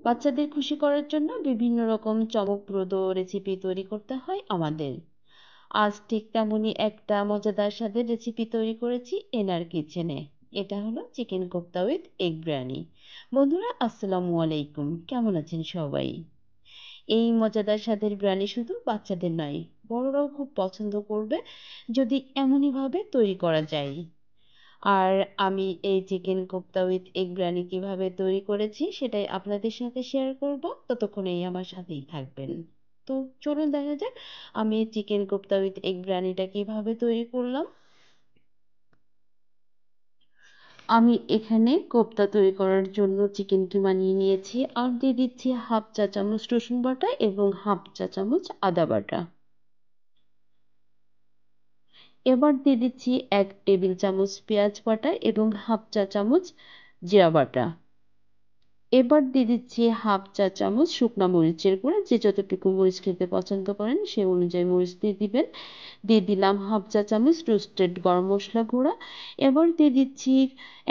বাচ্চাদের খুশি করার জন্য বিভিন্ন রকম চমকপ্রদ রেসিপি তৈরি করতে হয় আমাদের। আজ ঠিক তেমনই একটা মজাদার স্বাদের রেসিপি তৈরি করেছি এনার কিচেনে। এটা হলো chicken kofta with egg biryani. বন্ধুরা, আসসালামু আলাইকুম। কেমন আছেন সবাই? এই মজাদার স্বাদের বিরিয়ানি শুধু বাচ্চাদের নয়, বড়রাও খুব পছন্দ করবে যদি এমনইভাবে তৈরি করা যায়। আর আমি এই chicken kofta with egg biryani কিভাবে তৈরি করেছি সেটাই আপনাদের সাথে শেয়ার করব। ততক্ষণেই আমার সাথেই থাকবেন। তো চলুন দেখা যাক আমি চিকেন কোপ্তা উইথ এগ বিরিয়ানিটা কিভাবে তৈরি করলাম। আমি এখানে কোপ্তা তৈরি করার জন্য চিকেন কিমা নিয়ে নিয়েছি, আর দিয়ে দিচ্ছি হাফ চা চামচ রসুন বাটা এবং হাফ চা চামচ আদা বাটা। এবার দিয়ে দিচ্ছি 1 টেবিল চামচ পেঁয়াজ বাটা এবং হাফ চা চামচ জিরা বাটা। এবার দিয়ে দিচ্ছি হাফ চা চামচ শুকনো মরিচের গুঁড়া, যে যতটুকু মরিচ খেতে পছন্দ করেন সেই অনুযায়ী মরিচ দিয়ে দিবেন। দিয়ে দিলাম হাফ চা চামচ রোস্টেড গরম মশলা গুঁড়া। এবার দিয়ে দিচ্ছি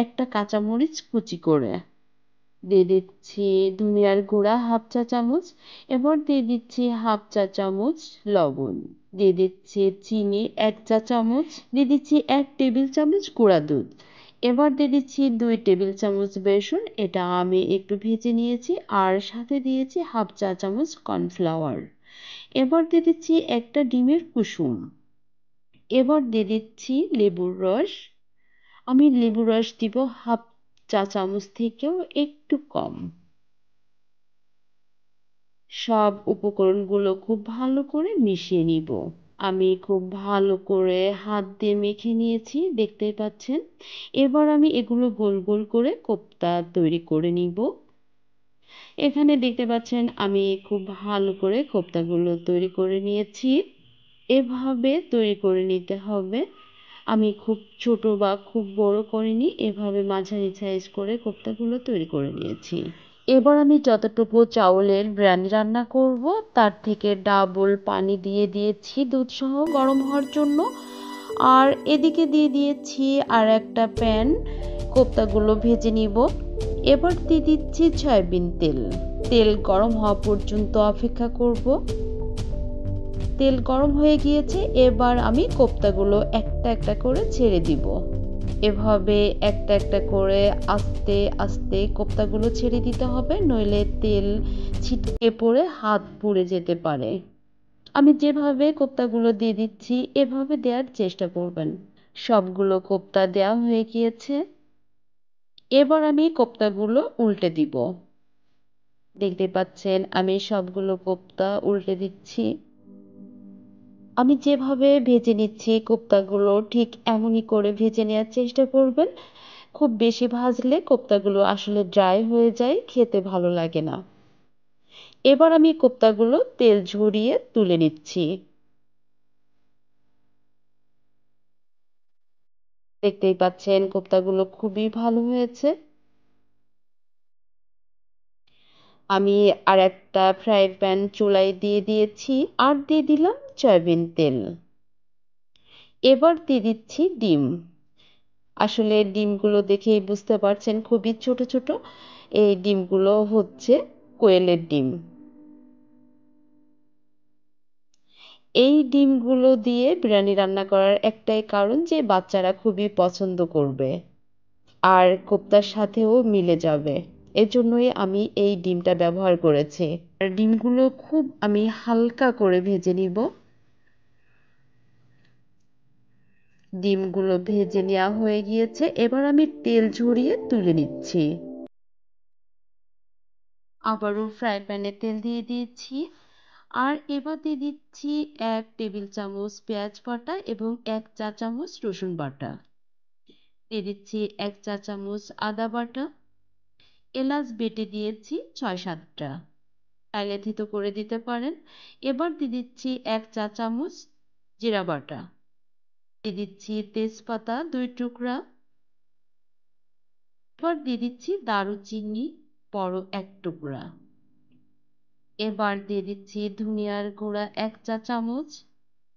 একটা কাঁচামরিচ কুচি করে। দিয়ে দিচ্ছি ধনিয়ার গুঁড়া হাফ চা চামচ। এবার দিয়ে দিচ্ছি হাফ চা চামচ লবণ। দিয়ে দিচ্ছি চিনি 1 চা চামচ। দিয়ে দিচ্ছি 1 টেবিল চামচ গুঁড়া দুধ। এবার দিয়ে দিচ্ছি 2 টেবিল চামচ বেসন, এটা আমি একটু ভেজে নিয়েছি। আর সাথে দিয়েছি হাফ চা চামচ কর্নফ্লাওয়ার। এবার দিয়ে দিচ্ছি একটা ডিমের কুসুম। এবার দিয়ে দিচ্ছি লেবুর রস। আমি লেবুর রস দিব হাফ চা চামচ থেকেও একটু কম। সব উপকরণগুলো খুব ভালো করে মিশিয়ে নিব। আমি খুব ভালো করে হাত দিয়ে মেখে নিয়েছি, দেখতেই পাচ্ছেন। এবার আমি এগুলো গোল গোল করে কোপ্তা তৈরি করে নিব। এখানে দেখতে পাচ্ছেন আমি খুব ভালো করে কোপ্তাগুলো তৈরি করে নিয়েছি। এভাবে তৈরি করে নিতে হবে। আমি খুব ছোট বা খুব বড় করিনি, এভাবে মাঝারি সাইজ করে কোপ্তাগুলো তৈরি করে নিয়েছি। এবার আমি যতটুকু চাউলের বিরিয়ানি রান্না করব তার থেকে ডাবল পানি দিয়ে দিয়েছি দুধ সহ গরম হওয়ার জন্য। আর এদিকে দিয়ে দিয়েছি আর একটা প্যান, কোপ্তাগুলো ভেজে নিব। এবার দিয়ে দিচ্ছি সয়াবিন তেল। তেল গরম হওয়া পর্যন্ত অপেক্ষা করব। তেল গরম হয়ে গিয়েছে, এবার আমি কোপ্তাগুলো একটা একটা করে ছেড়ে দিব। এভাবে একটা একটা করে আস্তে আস্তে কোপ্তাগুলো ছেড়ে দিতে হবে, নইলে তেল ছিটকে পড়ে হাত পুড়ে যেতে পারে। আমি যেভাবে কোপ্তাগুলো দিয়ে দিচ্ছি এভাবে দেওয়ার চেষ্টা করবেন। সবগুলো কোপ্তা দেওয়া হয়ে গিয়েছে। এবার আমি কোপ্তাগুলো উল্টে দিব। দেখতে পাচ্ছেন আমি সবগুলো কোপ্তা উল্টে দিচ্ছি। আমি যেভাবে ভেজে নিচ্ছি কোপ্তাগুলো ঠিক এমনই করে ভেজে নেওয়ার চেষ্টা করবেন। খুব বেশি ভাজলে কোপ্তাগুলো আসলে ড্রাই হয়ে যায়, খেতে ভালো লাগে না। এবার আমি কোপ্তাগুলো তেল ঝরিয়ে তুলে নিচ্ছি। দেখতেই পাচ্ছেন কোপ্তাগুলো খুবই ভালো হয়েছে। আমি আর একটা ফ্রাই প্যান চুলায় দিয়ে দিয়েছি, আর দিয়ে দিলাম সয়াবিন তেল। এবার দিয়ে দিচ্ছি ডিম। আসলে ডিমগুলো দেখেই বুঝতে পারছেন খুবই ছোট ছোট। এই ডিমগুলো হচ্ছে কোয়েলের ডিম। এই ডিমগুলো দিয়ে বিরিয়ানি রান্না করার একটাই কারণ যে বাচ্চারা খুবই পছন্দ করবে, আর কোপ্তার সাথেও মিলে যাবে। এজন্যই আমি এই ডিমটা ব্যবহার করেছি। আর ডিমগুলো খুব আমি হালকা করে ভেজে নিব। ডিমগুলো ভেজে নেওয়া হয়ে গিয়েছে, এবার আমি তেল ঝরিয়ে তুলে নিচ্ছি। আবারও ফ্রাই প্যানে তেল দিয়ে দিয়েছি। আর এবার দিয়ে দিচ্ছি 1 টেবিল চামচ পেঁয়াজ বাটা এবং 1 চা চামচ রসুন বাটা। দিয়ে দিচ্ছি 1 চা চামচ আদা বাটা। এলাচ বেটে দিয়েছি 6-7টা, চাইলে থেতো করে দিতে পারেন। এবার দিয়ে দিচ্ছি 1 চা চামচ জিরা বাটা। দিয়ে দিচ্ছি তেজপাতা 2 টুকরা। এবার দিয়ে দিচ্ছি দারুচিনি বড় 1 টুকরা। এবার দিয়ে দিচ্ছি ধনিয়ার গুঁড়া 1 চা চামচ।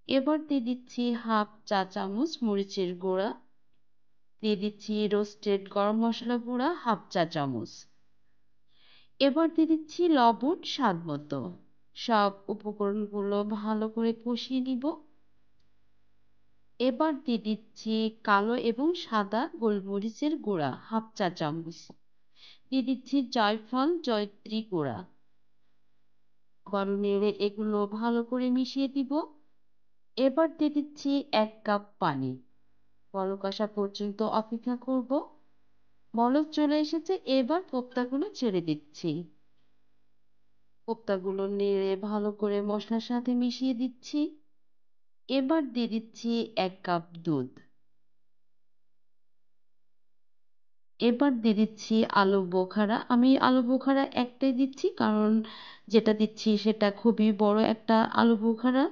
এবার দিয়ে দিচ্ছি হাফ চা চামচ মরিচের গুঁড়া। দিয়ে দিচ্ছি রোস্টেড গরম মশলা গুঁড়া হাফ চা চামচ। এবার দিয়ে দিচ্ছি লবণ স্বাদ মতো। সব উপকরণগুলো ভালো করে কষিয়ে নিব। এবার দিয়ে দিচ্ছি কালো এবং সাদা গোলমরিচের গুঁড়া হাফ চা চামচ। দিয়ে দিচ্ছি জয়ফল জয়ত্রী গুঁড়া। আবারও নেড়ে এগুলো ভালো করে মিশিয়ে দিব। এবার দিয়ে দিচ্ছি 1 কাপ পানি। বলক আসা পর্যন্ত অপেক্ষা করব। বলক চলে এসেছে, এবার কোপ্তাগুলো ছেড়ে দিচ্ছি। কোপ্তাগুলো নেড়ে ভালো করে মশলার সাথে মিশিয়ে দিচ্ছি। এবার দিয়ে দিচ্ছি 1 কাপ দুধ। এবার দিয়ে দিচ্ছি আলু বোখারা। আমি আলু বোখারা একটাই দিচ্ছি, কারণ যেটা দিচ্ছি সেটা খুবই বড় একটা আলু বোখারা।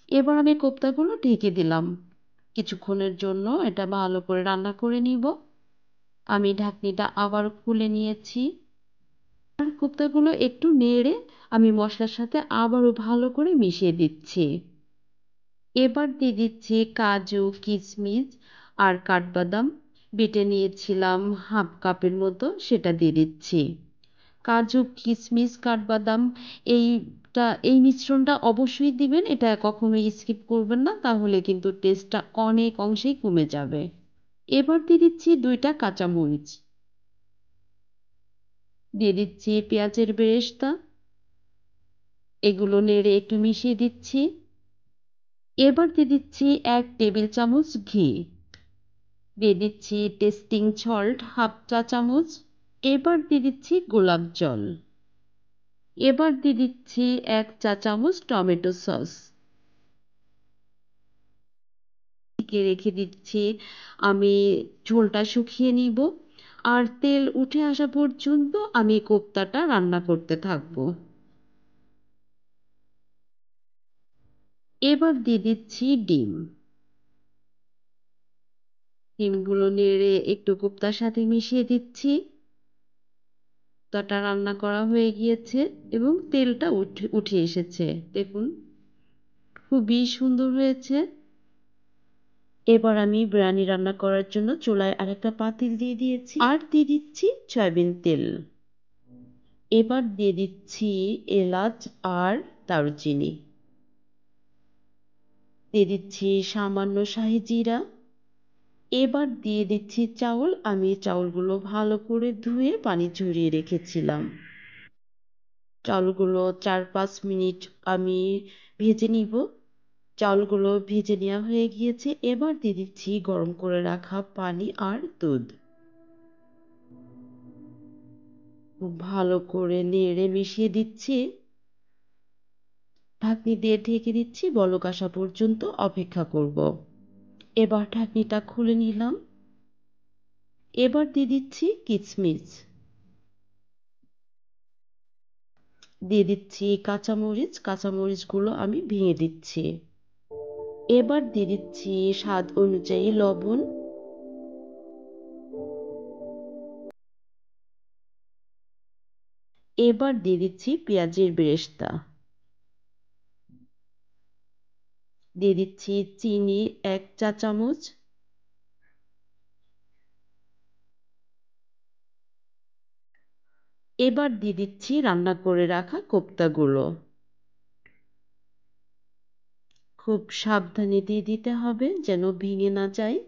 এবার আমি কোপ্তাগুলো ঢেকে দিলাম। কিছুক্ষণের জন্য এটা ভালো করে রান্না করে নিব। আমি ঢাকনিটা আবার খুলে নিয়েছি। আর কোপ্তাগুলো একটু নেড়ে আমি মশলার সাথে আবারও ভালো করে মিশিয়ে দিচ্ছি। এবার দিয়ে দিচ্ছি কাজু, কিশমিশ আর কাঠবাদাম বেটে নিয়েছিলাম হাফ কাপের মতো, সেটা দিয়ে দিচ্ছি। কাজু, কিশমিশ, কাঠবাদাম এই মিশ্রণটা অবশ্যই দিবেন। এটা কখনোই স্কিপ করবেন না, তাহলে কিন্তু টেস্টটা অনেক অংশেই কমে যাবে। এবার দিয়ে দিচ্ছি 2টা কাঁচামরিচ। দিয়ে দিচ্ছি পেঁয়াজের বেরেস্তা। এগুলো নেড়ে একটু মিশিয়ে দিচ্ছি। এবার দিয়ে দিচ্ছি 1 টেবিল চামচ ঘি। দিয়ে দিচ্ছি টেস্টিং সল্ট হাফ চা চামচ। এবার দিয়ে দিচ্ছি গোলাপ জল। এবার দিয়ে দিচ্ছি 1 চা চামচ টমেটো সস। ঢেকে রেখে দিচ্ছি আমি ঝোলটা শুকিয়ে নিব। আর তেল উঠে আসা পর্যন্ত আমি কোপ্তাটা রান্না করতে থাকবো। এবার দিয়ে দিচ্ছি ডিম। ডিমগুলো নেড়ে একটু কোপ্তার সাথে মিশিয়ে দিচ্ছি। কোপ্তাটা রান্না করা হয়ে গিয়েছে এবং তেলটা উঠে এসেছে। দেখুন, খুবই সুন্দর হয়েছে। এবার আমি বিরিয়ানি রান্না করার জন্য চুলায় আরেকটা পাতিল দিয়ে দিয়েছি আর দিয়ে দিচ্ছি সয়াবিন তেল। এবার দিয়ে দিচ্ছি এলাচ আর দারুচিনি। দিয়ে দিচ্ছি সামান্য শাহি জিরা। এবার দিয়ে দিচ্ছি চাউল। আমি চাউলগুলো ভালো করে ধুয়ে পানি ঝরিয়ে রেখেছিলাম। চাউলগুলো 4-5 মিনিট আমি ভেজে নিব। চাউলগুলো ভেজে নেওয়া হয়ে গিয়েছে। এবার দিয়ে দিচ্ছি গরম করে রাখা পানি আর দুধ। খুব ভালো করে নেড়ে মিশিয়ে দিচ্ছি। ঢাকনি দিয়ে ঢেকে দিচ্ছি, বলক আসা পর্যন্ত অপেক্ষা করব। এবার ঢাকনিটা খুলে নিলাম। এবার দিয়ে দিচ্ছি কিশমিশ। দিয়ে দিচ্ছি কাঁচামরিচ। কাঁচামরিচগুলো আমি ভেঙে দিচ্ছি। এবার দিয়ে দিচ্ছি স্বাদ অনুযায়ী লবণ। এবার দিয়ে দিচ্ছি পেঁয়াজের বেরেস্তা। দিয়ে দিচ্ছি চিনি 1 চা চামচ। এবার দিয়ে দিচ্ছি রান্না করে রাখা কোপ্তাগুলো। খুব সাবধানে দিয়ে দিতে হবে যেন ভেঙে না যায়।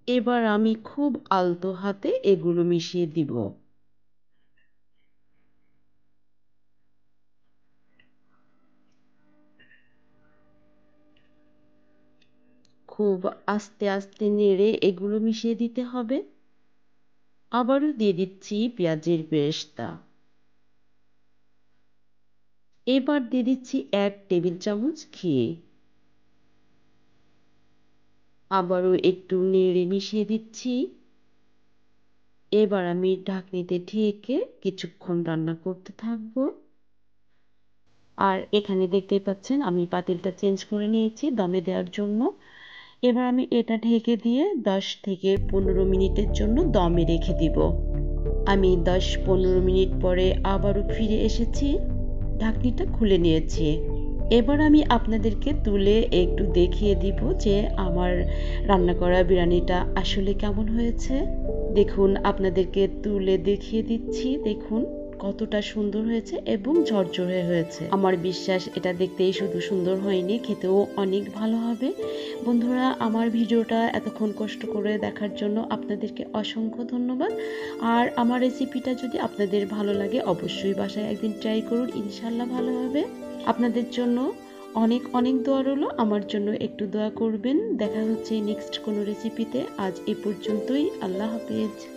এবার আমি খুব আলতো হাতে এগুলো মিশিয়ে দিব। খুব আস্তে আস্তে নেড়ে এগুলো মিশিয়ে দিতে হবে। আবারও দিয়ে দিচ্ছি পেঁয়াজের বেরেস্তা। এবার দিয়ে দিচ্ছি 1 টেবিল চামচ ঘি। আবারও একটু নেড়ে মিশিয়ে দিচ্ছি। এবার আমি ঢাকনিতে ঢেকে কিছুক্ষণ রান্না করতে থাকবো। আর এখানে দেখতেই পাচ্ছেন আমি পাতিলটা চেঞ্জ করে নিয়েছি দমে দেওয়ার জন্য। এবার আমি এটা ঢেকে দিয়ে 10 থেকে 15 মিনিটের জন্য দমে রেখে দিব। আমি 10-15 মিনিট পরে আবারও ফিরে এসেছি। ঢাকনিটা খুলে নিয়েছি। এবার আমি আপনাদেরকে তুলে একটু দেখিয়ে দিব যে আমার রান্না করা বিরিয়ানিটা আসলে কেমন হয়েছে। দেখুন, আপনাদেরকে তুলে দেখিয়ে দিচ্ছি। দেখুন কতটা সুন্দর হয়েছে এবং ঝরঝরে হয়েছে। আমার বিশ্বাস এটা দেখতেই শুধু সুন্দর হয়নি, খেতেও অনেক ভালো হবে। বন্ধুরা, আমার ভিডিওটা এতক্ষণ কষ্ট করে দেখার জন্য আপনাদেরকে অসংখ্য ধন্যবাদ। আর আমার রেসিপিটা যদি আপনাদের ভালো লাগে অবশ্যই বাসায় একদিন ট্রাই করুন, ইনশাল্লাহ ভালো হবে। আপনাদের জন্য অনেক অনেক দোয়া রইলো, আমার জন্য একটু দোয়া করবেন। দেখা হচ্ছে নেক্সট কোনো রেসিপিতে। আজ এ পর্যন্তই। আল্লাহ হাফেজ।